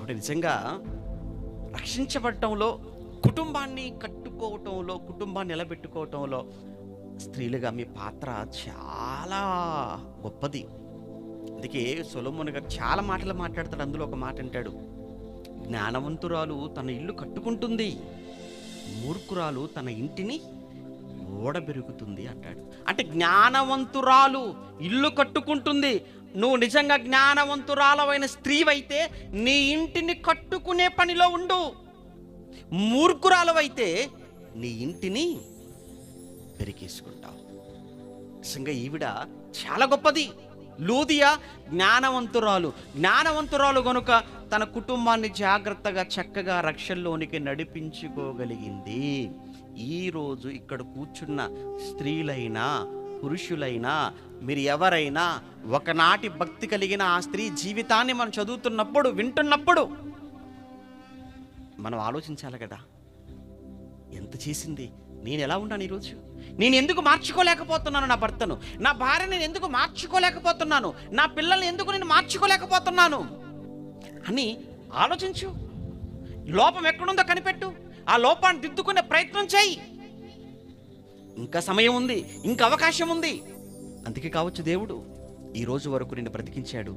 ఏమంటే నిజంగా రక్షించబడటంలో, కుటుంబాన్ని కట్టుకోవటంలో, కుటుంబాన్ని నిలబెట్టుకోవటంలో స్త్రీలుగా మీ పాత్ర చాలా గొప్పది. అందుకే సొలొమోను గారు చాలా మాటలు మాట్లాడతాడు. అందులో ఒక మాట అంటాడు, జ్ఞానవంతురాలు తన ఇల్లు కట్టుకుంటుంది, మూర్ఖురాలు తన ఇంటిని ఓడబెరుగుతుంది అంటాడు. అంటే జ్ఞానవంతురాలు ఇల్లు కట్టుకుంటుంది. నువ్వు నిజంగా జ్ఞానవంతురాలవైన స్త్రీవైతే నీ ఇంటిని కట్టుకునే పనిలో ఉండు. మూర్ఖురాలవైతే నీ ఇంటిని పెరికేసుకుంటావు. నిజంగా ఈవిడ చాలా గొప్పది. లూదియా జ్ఞానవంతురాలు గనుక తన కుటుంబాన్ని జాగ్రత్తగా చక్కగా రక్షణలోనికి నడిపించుకోగలిగింది. ఈరోజు ఇక్కడ కూర్చున్న స్త్రీలైనా పురుషులైనా మీరు ఎవరైనా ఒకనాటి భక్తి కలిగిన ఆ స్త్రీ జీవితాన్ని మనం చదువుతున్నప్పుడు, వింటున్నప్పుడు మనం ఆలోచించాలి కదా, ఎంత చేసింది. నేను ఎలా ఉన్నాను ఈరోజు? నేను ఎందుకు మార్చుకోలేకపోతున్నాను నా భర్తను? నా భార్యని నేను ఎందుకు మార్చుకోలేకపోతున్నాను? నా పిల్లల్ని ఎందుకు నేను మార్చుకోలేకపోతున్నాను అని ఆలోచించు. లోపం ఎక్కడుందో కనిపెట్టు. ఆ లోపాన్ని దిద్దుకునే ప్రయత్నం చేయి. ఇంకా సమయం ఉంది, ఇంకా అవకాశం ఉంది. అందుకే కావచ్చు దేవుడు ఈ రోజు వరకు నిన్ను బ్రతికించాడు.